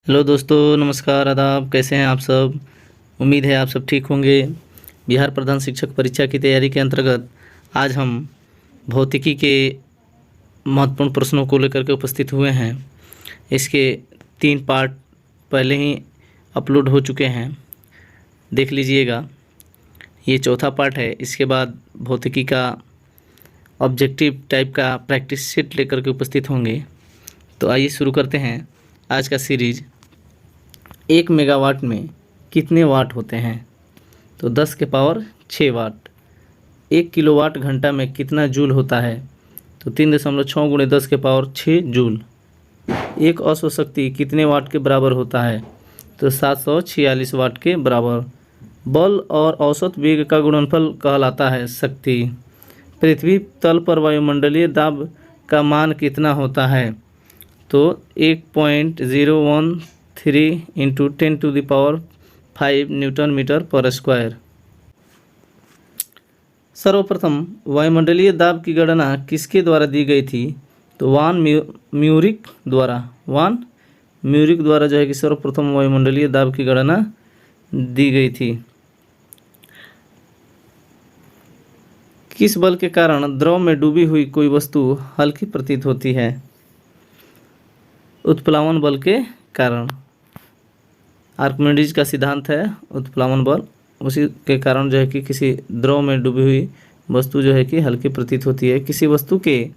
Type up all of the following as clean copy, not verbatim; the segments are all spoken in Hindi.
हेलो दोस्तों, नमस्कार, आदाब। कैसे हैं आप सब? उम्मीद है आप सब ठीक होंगे। बिहार प्रधान शिक्षक परीक्षा की तैयारी के अंतर्गत आज हम भौतिकी के महत्वपूर्ण प्रश्नों को लेकर के उपस्थित हुए हैं। इसके 3 पार्ट पहले ही अपलोड हो चुके हैं, देख लीजिएगा। ये चौथा पार्ट है। इसके बाद भौतिकी का ऑब्जेक्टिव टाइप का प्रैक्टिस सेट लेकर के उपस्थित होंगे। तो आइए शुरू करते हैं आज का सीरीज। 1 मेगावाट में कितने वाट होते हैं? तो 10 के पावर 6 वाट। 1 किलोवाट घंटा में कितना जूल होता है? तो 3.6 × 10 के पावर 6 जूल। एक औसत शक्ति कितने वाट के बराबर होता है? तो 746 वाट के बराबर। बल और औसत वेग का गुणनफल कहलाता है शक्ति। पृथ्वी तल पर वायुमंडलीय दाब का मान कितना होता है? तो 1.013 × 10⁵ न्यूटन मीटर पर स्क्वायर। सर्वप्रथम वायुमंडलीय दाब की गणना किसके द्वारा दी गई थी? तो वान म्यूरिक द्वारा जो है कि सर्वप्रथम वायुमंडलीय दाब की गणना दी गई थी। किस बल के कारण द्रव में डूबी हुई कोई वस्तु हल्की प्रतीत होती है? उत्प्लावन बल के कारण। आर्किमिडीज का सिद्धांत है उत्प्लावन बल, उसी के कारण जो है कि किसी द्रव में डूबी हुई वस्तु जो है कि हल्की प्रतीत होती है। किसी वस्तु के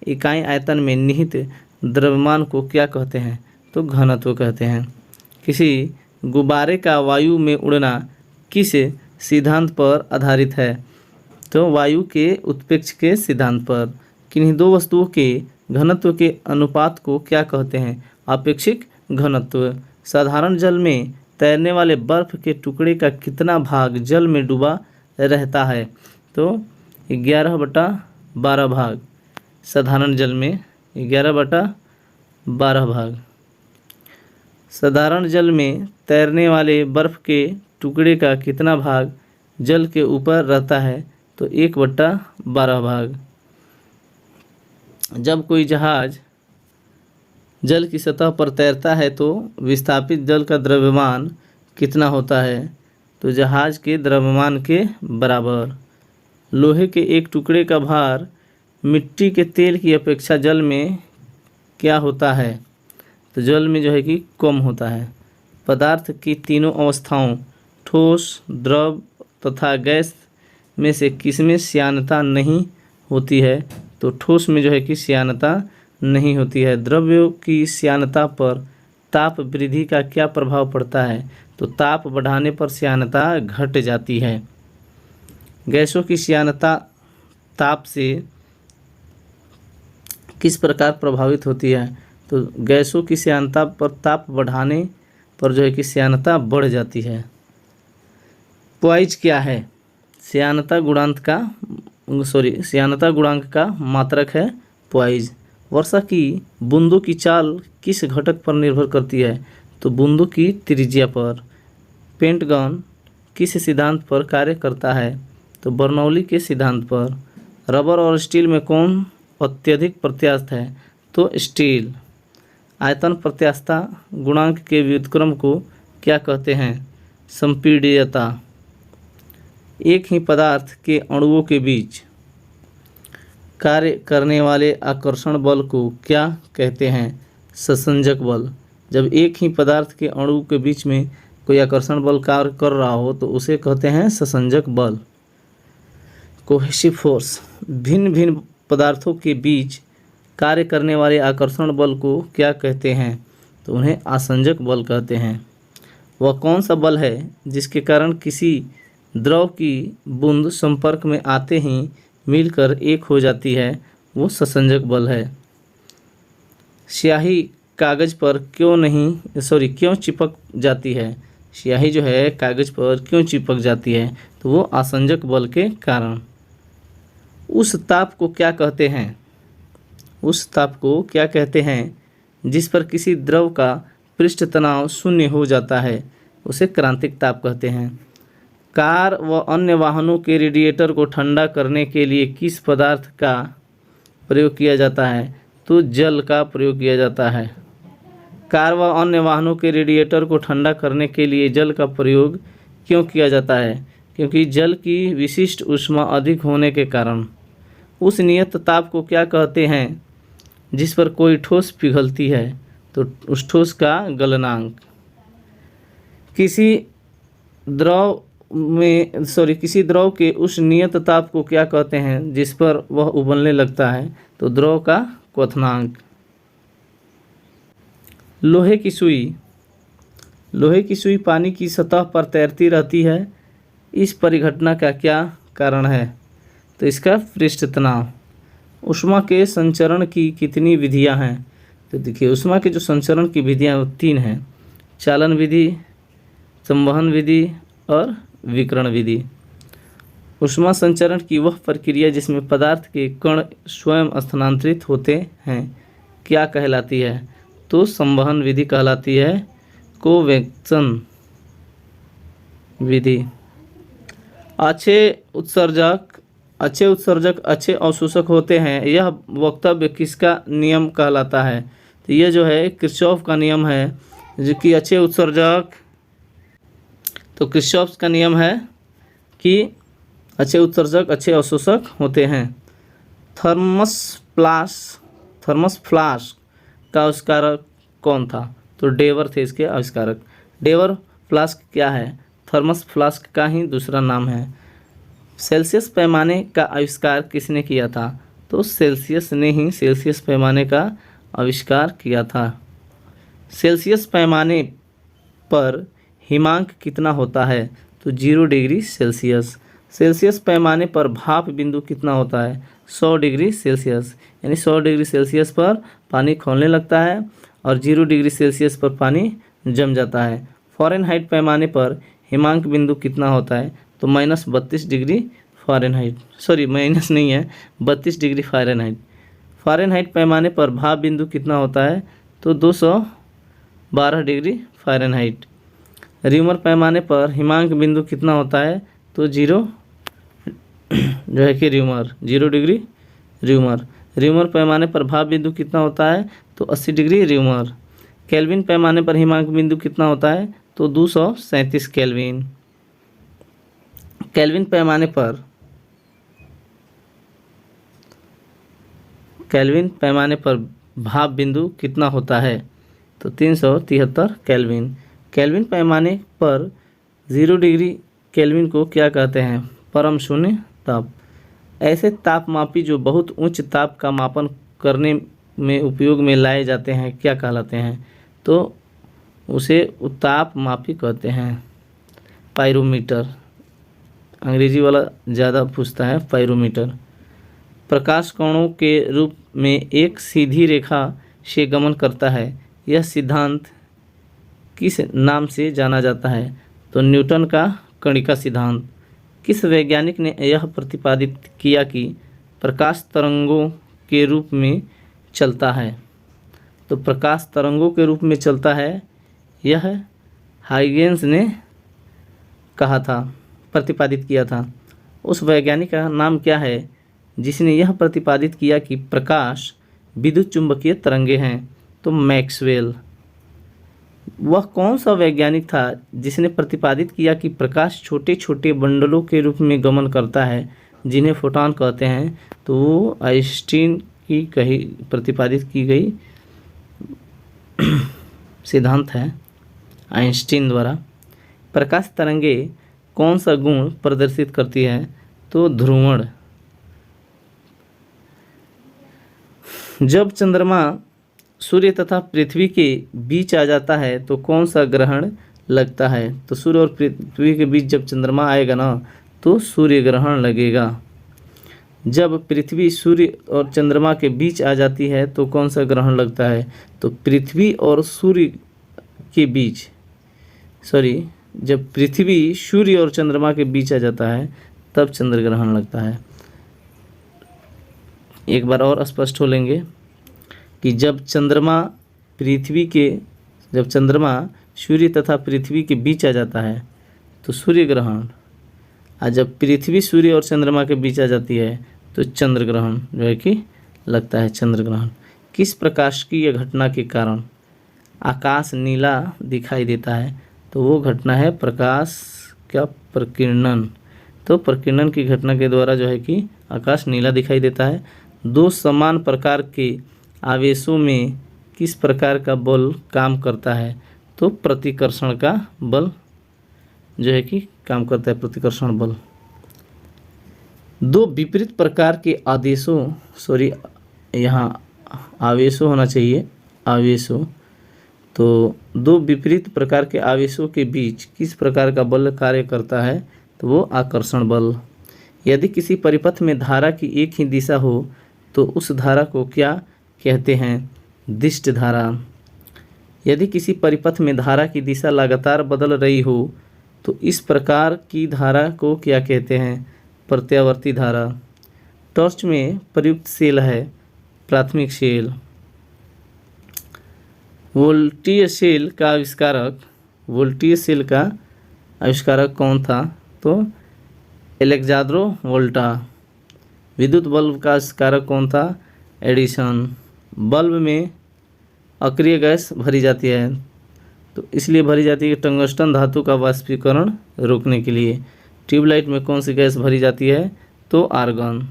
इकाई आयतन में निहित द्रव्यमान को क्या कहते हैं? तो घनत्व कहते हैं। किसी गुब्बारे का वायु में उड़ना किस सिद्धांत पर आधारित है? तो वायु के उत्प्रेक्षा के सिद्धांत पर। किन्हीं दो वस्तुओं के घनत्व के अनुपात को क्या कहते हैं? आपेक्षिक घनत्व। साधारण जल में तैरने वाले बर्फ के टुकड़े का कितना भाग जल में डूबा रहता है? तो 11/12 भाग। साधारण जल में 11/12 भाग। साधारण जल में तैरने वाले बर्फ के टुकड़े का कितना भाग जल के ऊपर रहता है? तो 1/12 भाग। जब कोई जहाज जल की सतह पर तैरता है तो विस्थापित जल का द्रव्यमान कितना होता है? तो जहाज के द्रव्यमान के बराबर। लोहे के एक टुकड़े का भार मिट्टी के तेल की अपेक्षा जल में क्या होता है? तो जल में जो है कि कम होता है। पदार्थ की तीनों अवस्थाओं ठोस, द्रव तथा गैस में से किसमें श्यानता नहीं होती है? तो ठोस में जो है कि श्यानता नहीं होती है। द्रव्यों की श्यानता पर ताप वृद्धि का क्या प्रभाव पड़ता है? तो ताप बढ़ाने पर श्यानता घट जाती है। गैसों की श्यानता ताप से किस प्रकार प्रभावित होती है? तो गैसों की श्यानता पर ताप बढ़ाने पर जो है कि श्यानता बढ़ जाती है। पॉइज क्या है? श्यानता गुणांक का मात्रक है पॉइज। वर्षा की बूंदों की चाल किस घटक पर निर्भर करती है? तो बूंदों की त्रिज्या पर। पेंटागन किस सिद्धांत पर कार्य करता है? तो बर्नौली के सिद्धांत पर। रबर और स्टील में कौन अत्यधिक प्रत्यास्थ है? तो स्टील। आयतन प्रत्यास्थता गुणांक के व्युत्क्रम को क्या कहते हैं? संपीड्यता। एक ही पदार्थ के अणुओं के बीच कार्य करने वाले आकर्षण बल को क्या कहते हैं? ससंजक बल। जब एक ही पदार्थ के अणु के बीच में कोई आकर्षण बल कार्य कर रहा हो तो उसे कहते हैं ससंजक बल। Cohesive force. भिन्न भिन्न पदार्थों के बीच कार्य करने वाले आकर्षण बल को क्या कहते हैं? तो उन्हें आसंजक बल कहते हैं। वह कौन सा बल है जिसके कारण किसी द्रव की बूंद संपर्क में आते ही मिलकर एक हो जाती है? वो ससंजक बल है। स्याही कागज पर क्यों चिपक जाती है? स्याही जो है कागज पर क्यों चिपक जाती है? तो वो आसंजक बल के कारण। उस ताप को क्या कहते हैं? उस ताप को क्या कहते हैं जिस पर किसी द्रव का पृष्ठ तनाव शून्य हो जाता है? उसे क्रांतिक ताप कहते हैं। कार व अन्य वाहनों के रेडिएटर को ठंडा करने के लिए किस पदार्थ का प्रयोग किया जाता है? तो जल का प्रयोग किया जाता है। कार व अन्य वाहनों के रेडिएटर को ठंडा करने के लिए जल का प्रयोग क्यों किया जाता है? क्योंकि जल की विशिष्ट ऊष्मा अधिक होने के कारण। उस नियत ताप को क्या कहते हैं जिस पर कोई ठोस पिघलती है? तो उस ठोस का गलनांक। किसी द्रव के उस नियत ताप को क्या कहते हैं जिस पर वह उबलने लगता है? तो द्रव का क्वथनांक। लोहे की सुई पानी की सतह पर तैरती रहती है, इस परिघटना का क्या कारण है? तो इसका पृष्ठ तनाव। ऊष्मा के संचरण की कितनी विधियां हैं? तो देखिए, ऊष्मा के जो संचरण की विधियां 3 हैं: चालन विधि, संवहन विधि और विकिरण विधि। ऊष्मा संचरण की वह प्रक्रिया जिसमें पदार्थ के कण स्वयं स्थानांतरित होते हैं क्या कहलाती है? तो संवहन विधि कहलाती है, कोवेक्शन विधि। अच्छे उत्सर्जक अच्छे अवशोषक होते हैं, यह वक्तव्य किसका नियम कहलाता है? तो यह जो है किरचॉफ का नियम है, जो कि अच्छे उत्सर्जक, तो किरचॉफ का नियम है कि अच्छे उत्सर्जक अच्छे अवशोषक होते हैं। थर्मस फ्लास्क का आविष्कारक कौन था? तो डेवर थे इसके आविष्कारक। डेवर फ्लास्क क्या है? थर्मस फ्लास्क का ही दूसरा नाम है। सेल्सियस पैमाने का आविष्कार किसने किया था? तो सेल्सियस ने ही सेल्सियस पैमाने का आविष्कार किया था। सेल्सियस पैमाने पर हिमांक कितना होता है? तो 0 डिग्री सेल्सियस। सेल्सियस पैमाने पर भाप बिंदु कितना होता है? 100 डिग्री सेल्सियस। यानी 100 डिग्री सेल्सियस पर पानी खौलने लगता है और 0 डिग्री सेल्सियस पर पानी जम जाता है। फ़ारेनहाइट पैमाने पर हिमांक बिंदु कितना होता है? तो -32 डिग्री फ़ारेनहाइट, सॉरी माइनस नहीं है, 32 डिग्री फ़ारेनहाइट। फ़ारेनहाइट पैमाने पर भाप बिंदु कितना होता है? तो 212 डिग्री फ़ारेनहाइट। र्यूमर पैमाने पर हिमांक बिंदु कितना होता है? तो 0 जो है कि र्यूमर 0 डिग्री र्यूमर। र्यूमर पैमाने पर भाप बिंदु कितना होता है? तो 80 डिग्री र्यूमर। केल्विन पैमाने पर हिमांक बिंदु कितना होता है? तो 237 केल्विन। केल्विन पैमाने पर भाप बिंदु कितना होता है? तो 373 केल्विन। केल्विन पैमाने पर 0 डिग्री केल्विन को क्या कहते हैं? परम शून्य ताप। ऐसे तापमापी जो बहुत उच्च ताप का मापन करने में उपयोग में लाए जाते हैं क्या कहलाते हैं? तो उसे तापमापी कहते हैं। पाइरोमीटर, अंग्रेजी वाला ज़्यादा पूछता है, पाइरोमीटर। प्रकाश कणों के रूप में एक सीधी रेखा से गमन करता है, यह सिद्धांत किस नाम से जाना जाता है? तो न्यूटन का कणिका सिद्धांत। किस वैज्ञानिक ने यह प्रतिपादित किया कि प्रकाश तरंगों के रूप में चलता है? तो प्रकाश तरंगों के रूप में चलता है, यह हाइगेंस ने कहा था, प्रतिपादित किया था। उस वैज्ञानिक का नाम क्या है जिसने यह प्रतिपादित किया कि प्रकाश विद्युत चुंबकीय तरंगे हैं? तो मैक्सवेल। वह कौन सा वैज्ञानिक था जिसने प्रतिपादित किया कि प्रकाश छोटे छोटे बंडलों के रूप में गमन करता है जिन्हें फोटॉन कहते हैं? तो वो आइंस्टीन की प्रतिपादित की गई सिद्धांत है, आइंस्टीन द्वारा। प्रकाश तरंगे कौन सा गुण प्रदर्शित करती है? तो ध्रुवण। जब चंद्रमा सूर्य तथा पृथ्वी के बीच आ जाता है तो कौन सा ग्रहण लगता है? तो सूर्य और पृथ्वी के बीच जब चंद्रमा आएगा ना तो सूर्य ग्रहण लगेगा। जब पृथ्वी सूर्य और चंद्रमा के बीच आ जाती है तो कौन सा ग्रहण लगता है? तो पृथ्वी और सूर्य के बीच, जब पृथ्वी सूर्य और चंद्रमा के बीच आ जाता है तब चंद्र ग्रहण लगता है। एक बार और स्पष्ट हो लेंगे कि जब चंद्रमा सूर्य तथा पृथ्वी के बीच आ जाता है तो सूर्य ग्रहण, और जब पृथ्वी सूर्य और चंद्रमा के बीच आ जाती है तो चंद्र ग्रहण जो है कि लगता है, चंद्र ग्रहण। किस प्रकाशिकीय घटना के कारण आकाश नीला दिखाई देता है, तो वो घटना है प्रकाश का प्रकीर्णन। तो प्रकीर्णन की घटना के द्वारा जो है कि आकाश नीला दिखाई देता है। दो समान प्रकार के आवेशों में किस प्रकार का बल काम करता है, तो प्रतिकर्षण का बल जो है कि काम करता है, प्रतिकर्षण बल। दो विपरीत प्रकार के आदेशों, यहाँ आवेशों होना चाहिए, आवेशों। तो दो विपरीत प्रकार के आवेशों के बीच किस प्रकार का बल कार्य करता है, तो वो आकर्षण बल। यदि किसी परिपथ में धारा की एक ही दिशा हो तो उस धारा को क्या कहते हैं, दिष्ट धारा। यदि किसी परिपथ में धारा की दिशा लगातार बदल रही हो तो इस प्रकार की धारा को क्या कहते हैं, प्रत्यावर्ती धारा। टॉर्च में प्रयुक्त सेल है प्राथमिक सेल। वोल्टीय सेल का आविष्कारक कौन था, तो एलेक्जांद्रो वोल्टा। विद्युत बल्ब का आविष्कारक कौन था, एडिसन। बल्ब में अक्रिय गैस भरी जाती है, तो इसलिए भरी जाती है कि टंगस्टन धातु का वाष्पीकरण रोकने के लिए। ट्यूबलाइट में कौन सी गैस भरी जाती है, तो आर्गन।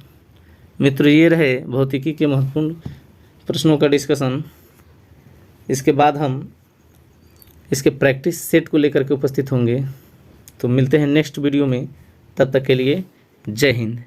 मित्रों, ये रहे भौतिकी के महत्वपूर्ण प्रश्नों का डिस्कशन। इसके बाद हम इसके प्रैक्टिस सेट को लेकर के उपस्थित होंगे। तो मिलते हैं नेक्स्ट वीडियो में, तब तक के लिए जय हिंद।